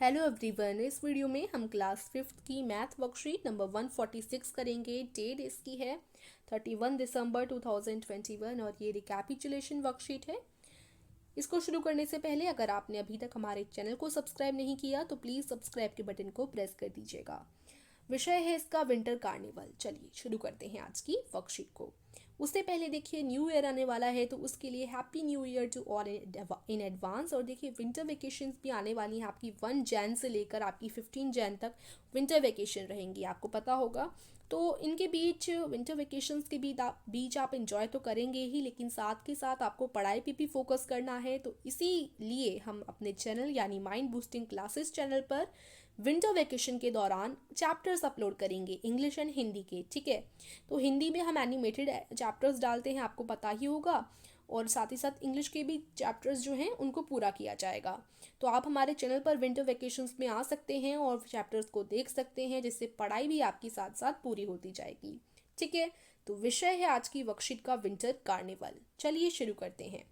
Hello everyone, इस video में हम क्लास 5th की मैथ वर्कशीट नंबर 146 करेंगे। डेट इसकी है 31 दिसंबर 2021 और ये रिकैपिचुलेशन वर्कशीट है। इसको शुरू करने से पहले अगर आपने अभी तक हमारे चैनल को सब्सक्राइब नहीं किया तो प्लीज़ सब्सक्राइब के बटन को प्रेस कर दीजिएगा। विषय है इसका विंटर कार्निवल। चलिए शुरू करते हैं आज की वर्कशीट को। उससे पहले देखिए न्यू ईयर आने वाला है तो उसके लिए happy new year to all in advance. और देखिए विंटर वेकेशंस भी आने वाली हैं आपकी 1 जैन से लेकर आपकी 15 जैन तक विंटर वेकेशन रहेंगी, आपको पता होगा। तो इनके बीच विंटर वेकेशंस के बीच आप इंजॉय तो करेंगे ही, लेकिन साथ के साथ आपको पढ़ाई पे भी फोकस करना है। तो इसीलिए हम अपने चैनल यानी माइंड बूस्टिंग क्लासेस चैनल पर विंटर वेकेशन के दौरान चैप्टर्स अपलोड करेंगे, इंग्लिश एंड हिंदी के। ठीक है, तो हिंदी में हम एनिमेटेड चैप्टर्स डालते हैं, आपको पता ही होगा, और साथ ही साथ इंग्लिश के भी चैप्टर्स जो हैं उनको पूरा किया जाएगा। तो आप हमारे चैनल पर विंटर वेकेशंस में आ सकते हैं और चैप्टर्स को देख सकते हैं, जिससे पढ़ाई भी आपकी साथ साथ पूरी होती जाएगी। ठीक है, तो विषय है आज की वर्कशीट का विंटर कार्निवल। चलिए शुरू करते हैं।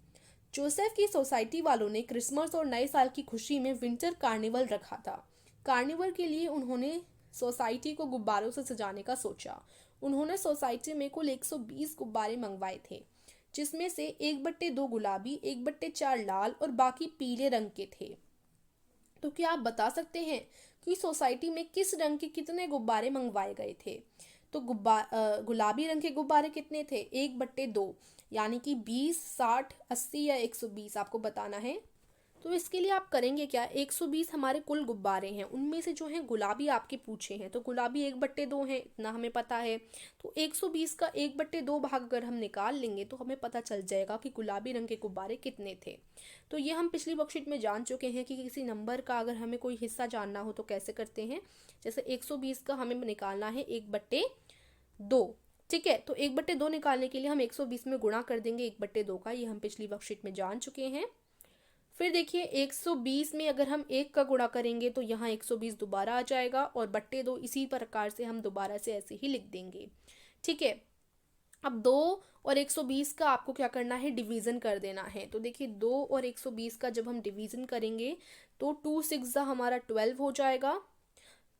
जोसेफ की सोसाइटी वालों ने क्रिसमस और नए साल की खुशी में विंटर कार्निवल रखा था। कार्निवल के लिए उन्होंने सोसाइटी को गुब्बारों से सजाने का सोचा। उन्होंने सोसाइटी में कुल 120 गुब्बारे मंगवाए थे, जिसमें से 1/2 गुलाबी, 1/4 लाल और बाकी पीले रंग के थे। तो क्या आप बता सकते हैं कि सोसाइटी में किस रंग के कितने गुब्बारे मंगवाए गए थे? तो गुलाबी रंग के गुब्बारे कितने थे? 1/2, यानी कि 20, 60, 80 या 120 आपको बताना है। तो इसके लिए आप करेंगे क्या, 120 हमारे कुल गुब्बारे हैं, उनमें से जो है गुलाबी आपके पूछे हैं, तो गुलाबी 1/2 है, इतना हमें पता है। तो 120 का 1/2 भाग अगर हम निकाल लेंगे तो हमें पता चल जाएगा कि गुलाबी रंग के गुब्बारे कितने थे। तो ये हम पिछली वर्कशीट में जान चुके हैं कि किसी नंबर का अगर हमें कोई हिस्सा जानना हो तो कैसे करते हैं। जैसे 120 का हमें निकालना है 1/2। ठीक है, तो 1/2 निकालने के लिए हम 120 में गुणा कर देंगे 1/2 का, ये हम पिछली वर्कशीट में जान चुके हैं। फिर देखिए 120 में अगर हम 1 का गुणा करेंगे तो यहाँ 120 दोबारा आ जाएगा और 2 इसी प्रकार से हम दोबारा से ऐसे ही लिख देंगे। ठीक है, अब 2 और 120 का आपको क्या करना है, डिवीज़न कर देना है। तो देखिए 2 और 120 का जब हम डिवीज़न करेंगे तो 2 6 हमारा 12 हो जाएगा।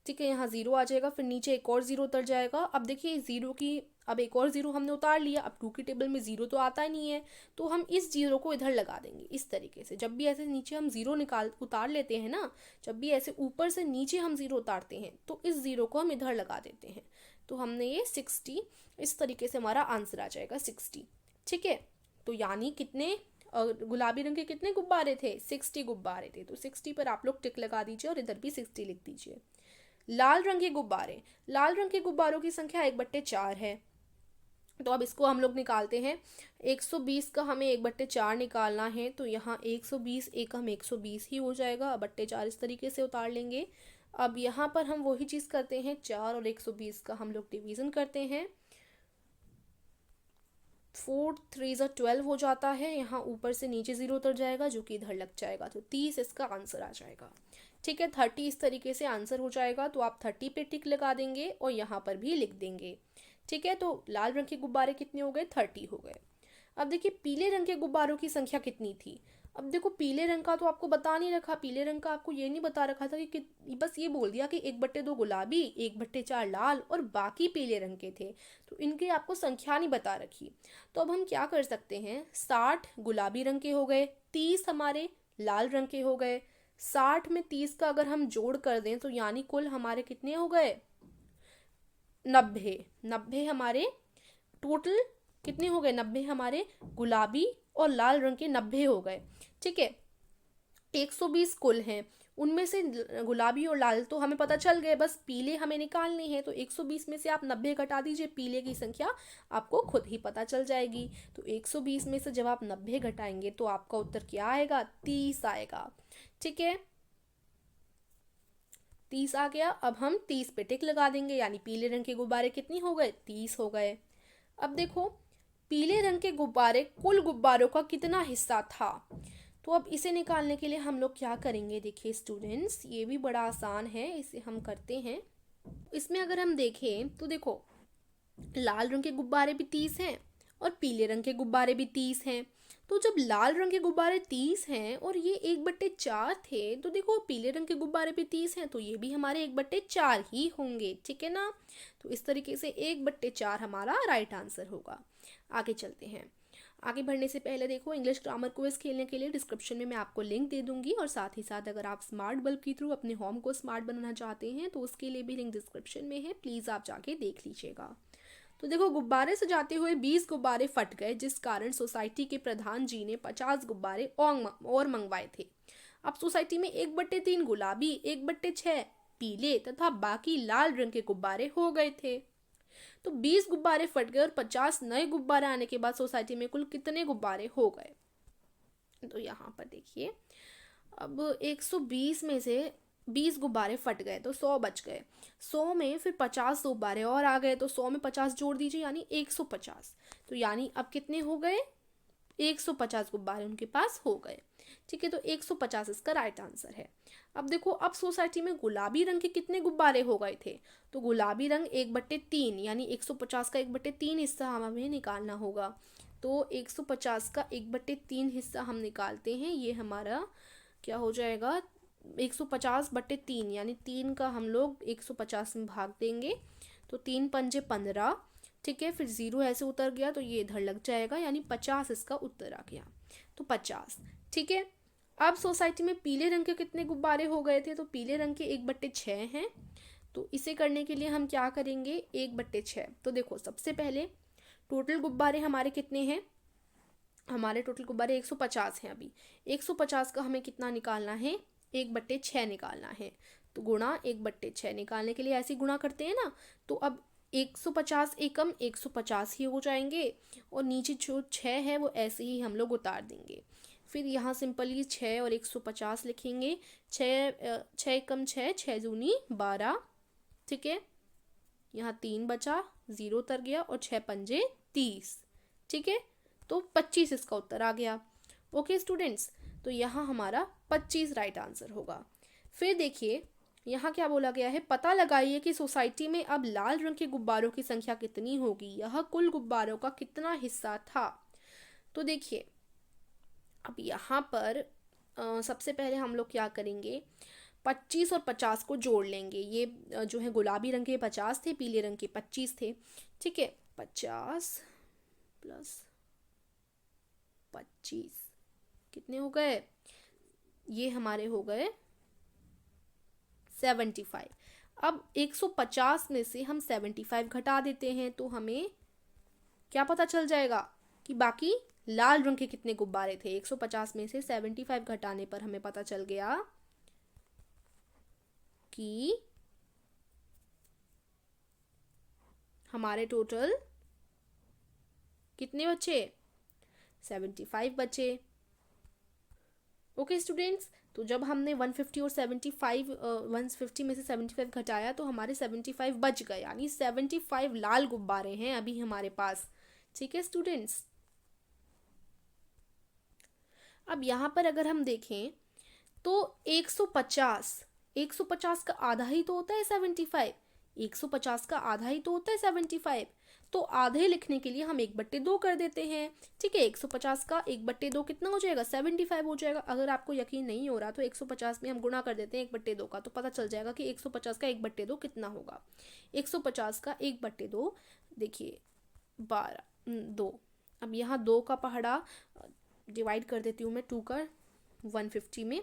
ठीक है, यहाँ 0 आ जाएगा, फिर नीचे एक और 0 उतर जाएगा। अब देखिए 0 की अब एक और 0 हमने उतार लिया। अब 2 की टेबल में 0 तो आता ही नहीं है, तो हम इस 0 को इधर लगा देंगे इस तरीके से। जब भी ऐसे नीचे हम 0 उतार लेते हैं ना, जब भी ऐसे ऊपर से नीचे हम 0 उतारते हैं तो इस 0 को हम इधर लगा देते हैं। तो हमने ये 60, इस तरीके से हमारा आंसर आ जाएगा 60। ठीक है, तो यानी कितने गुलाबी रंग के कितने गुब्बारे थे, 60 गुब्बारे थे। तो 60 पर आप लोग टिक लगा दीजिए और इधर भी 60 लिख दीजिए। लाल रंग के गुब्बारे, लाल रंग के गुब्बारों की संख्या 1/4 है। तो अब इसको हम लोग निकालते हैं। 120 का हमें 1/4 निकालना है, तो यहाँ 120 एकम 120 ही हो जाएगा। 4 इस तरीके से उतार लेंगे। अब यहाँ पर हम वही चीज़ करते हैं, 4 और 120 का हम लोग डिवीज़न करते हैं। 4 3 12 हो जाता है। यहाँ ऊपर से नीचे 0 उतर जाएगा जो कि इधर लग जाएगा, तो 30 इसका आंसर आ जाएगा। ठीक है, 30 इस तरीके से आंसर हो जाएगा। तो आप 30 पे टिक लगा देंगे और यहाँ पर भी लिख देंगे। ठीक है, तो लाल रंग के गुब्बारे कितने हो गए, 30 हो गए। अब देखिए पीले रंग के गुब्बारों की संख्या कितनी थी। अब देखो पीले रंग का तो आपको बता नहीं रखा, पीले रंग का आपको ये नहीं बता रखा था कि बस ये बोल दिया कि 1/2 गुलाबी, 1/4 लाल और बाकी पीले रंग के थे। तो इनकी आपको संख्या नहीं बता रखी। तो अब हम क्या कर सकते हैं, 60 गुलाबी रंग के हो गए, 30 हमारे लाल रंग के हो गए। 60 में 30 का अगर हम जोड़ कर दें तो यानी कुल हमारे कितने हो गए, 90। 90 हमारे टोटल कितने हो गए, 90 हमारे गुलाबी और लाल रंग के 90 हो गए। ठीक है, 120 कुल हैं, उनमें से गुलाबी और लाल तो हमें पता चल गए, बस पीले हमें निकालने हैं। तो 120 में से आप 90 घटा दीजिए, पीले की संख्या आपको खुद ही पता चल जाएगी। तो 120 में से जब आप 90 घटाएंगे तो आपका उत्तर क्या आएगा, 30 आएगा। ठीक है, 30 आ गया। अब हम 30 पे टिक लगा देंगे, यानी पीले रंग के गुब्बारे कितने हो गए, 30 हो गए। अब देखो पीले रंग के गुब्बारे कुल गुब्बारों का कितना हिस्सा था। तो अब इसे निकालने के लिए हम लोग क्या करेंगे, देखिए स्टूडेंट्स ये भी बड़ा आसान है, इसे हम करते हैं। इसमें अगर हम देखें तो देखो लाल रंग के गुब्बारे भी 30 हैं और पीले रंग के गुब्बारे भी 30 हैं। तो जब लाल रंग के गुब्बारे 30 हैं और ये 1/4 थे, तो देखो पीले रंग के गुब्बारे भी 30 हैं, तो ये भी हमारे 1/4 ही होंगे, ठीक है ना। तो इस तरीके से 1/4 हमारा राइट आंसर होगा। आगे चलते हैं। आगे बढ़ने से पहले देखो, इंग्लिश ग्रामर क्विज खेलने के लिए डिस्क्रिप्शन में मैं आपको लिंक दे दूंगी, और साथ ही साथ अगर आप स्मार्ट बल्ब के थ्रू अपने होम को स्मार्ट बनाना चाहते हैं तो उसके लिए भी लिंक डिस्क्रिप्शन में है, प्लीज़ आप जाके देख लीजिएगा। तो देखो, गुब्बारे सजाते हुए 20 गुब्बारे फट गए, जिस कारण सोसाइटी के प्रधान जी ने 50 गुब्बारे और मंगवाए थे। अब सोसाइटी में 1/3 गुलाबी, 1/6 पीले तथा बाकी लाल रंग के गुब्बारे हो गए थे। तो 20 गुब्बारे फट गए और 50 नए गुब्बारे आने के बाद सोसाइटी में कुल कितने गुब्बारे हो गए? तो यहाँ पर देखिए, अब 120 में से 20 गुब्बारे फट गए तो 100 बच गए। 100 में फिर 50 गुब्बारे और आ गए, तो 100 में 50 जोड़ दीजिए, यानी 150। तो यानी अब कितने हो गए? 150 गुब्बारे उनके पास हो गए, ठीक है। तो 150 इसका राइट आंसर है। अब देखो, अब सोसाइटी में गुलाबी रंग के कितने गुब्बारे हो गए थे? तो गुलाबी रंग 1/3, यानी 150 का 1/3 हिस्सा हमें निकालना होगा। तो 150 का 1/3 हिस्सा हम निकालते हैं, ये हमारा क्या हो जाएगा? 150/3, यानी 3 का हम लोग 150 में भाग देंगे, तो 3 पंजे 15, ठीक है। फिर 0 ऐसे उतर गया तो ये इधर लग जाएगा, यानी 50 इसका उत्तर आ गया। तो 50, ठीक है। अब सोसाइटी में पीले रंग के कितने गुब्बारे हो गए थे? तो पीले रंग के 1/6 हैं। तो इसे करने के लिए हम क्या करेंगे? 1/6। तो देखो, सबसे पहले टोटल गुब्बारे हमारे कितने हैं? हमारे टोटल गुब्बारे 150 हैं। अभी 150 का हमें कितना निकालना है? 1/6 निकालना है। तो गुणा 1/6 निकालने के लिए ऐसे ही गुणा करते हैं ना। तो अब 150 एकम 150 ही हो जाएंगे, और नीचे जो 6 है वो ऐसे ही हम लोग उतार देंगे। फिर यहाँ सिंपली 6 और 150 लिखेंगे। 6 एकम 6, 6 दूनी 12, ठीक है। यहाँ 3 बचा, 0 उतर गया, और 6 पंजे 30, ठीक है। तो 25 इसका उत्तर आ गया। ओके स्टूडेंट्स, तो यहाँ हमारा 25 राइट आंसर होगा। फिर देखिए, यहाँ क्या बोला गया है? पता लगाइए कि सोसाइटी में अब लाल रंग के गुब्बारों की संख्या कितनी होगी, यह कुल गुब्बारों का कितना हिस्सा था। तो देखिए, अब यहाँ पर सबसे पहले हम लोग क्या करेंगे? 25 और 50 को जोड़ लेंगे। ये जो है गुलाबी रंग के 50 थे, पीले रंग के 25 थे, ठीक है। 50 प्लस 25 कितने हो गए? ये हमारे हो गए 75। अब 150 में से हम 75 घटा देते हैं, तो हमें क्या पता चल जाएगा कि बाकी लाल रंग के कितने गुब्बारे थे। 150 में से 75 घटाने पर हमें पता चल गया कि हमारे टोटल कितने बचे? 75 बचे। ओके स्टूडेंट्स, तो जब हमने 150 और 75 150 में से 75 घटाया तो हमारे 75 बच गए, यानी 75 लाल गुब्बारे हैं अभी हमारे पास, ठीक है स्टूडेंट्स। अब यहाँ पर अगर हम देखें तो 150 का आधा ही तो होता है 75। 150 का आधा ही तो होता है 75। तो आधे लिखने के लिए हम 1/2 कर देते हैं, ठीक है। 150 का 1/2 कितना हो जाएगा? 75 हो जाएगा। अगर आपको यकीन नहीं हो रहा तो 150 में हम गुणा कर देते हैं 1/2 का, तो पता चल जाएगा कि 150 का 1/2 कितना होगा। 150 का 1/2 देखिए 2। अब यहाँ 2 का पहाड़ा डिवाइड कर देती हूँ मैं 2 का 150 में।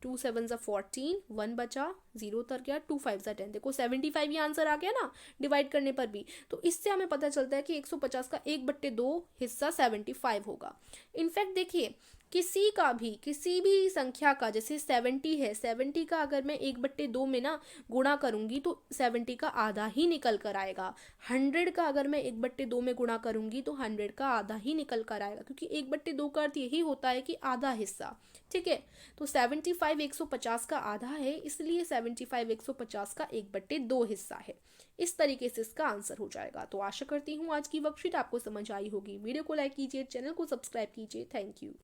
2 7 14, 1 बचा, 0 उतर गया, 2 5 10। देखो 75 ये आंसर आ गया ना डिवाइड करने पर भी। तो इससे हमें पता चलता है कि 150 का 1/2 हिस्सा 75 होगा। इनफैक्ट देखिए, किसी भी संख्या का, जैसे 70 है, 70 का अगर मैं 1/2 में ना गुणा करूंगी तो 70 का आधा ही निकल कर आएगा। 100 का अगर मैं 1/2 में गुणा करूंगी तो 100 का आधा ही निकल कर आएगा, क्योंकि 1/2 का अर्थ यही होता है कि आधा हिस्सा, ठीक है। तो 75 150 का आधा है, इसलिए 75 150 का 1/2 हिस्सा है। इस तरीके से इसका आंसर हो जाएगा। तो आशा करती हूँ आज की वर्कशीट आपको समझ आई होगी। वीडियो को लाइक कीजिए, चैनल को सब्सक्राइब कीजिए। Thank you.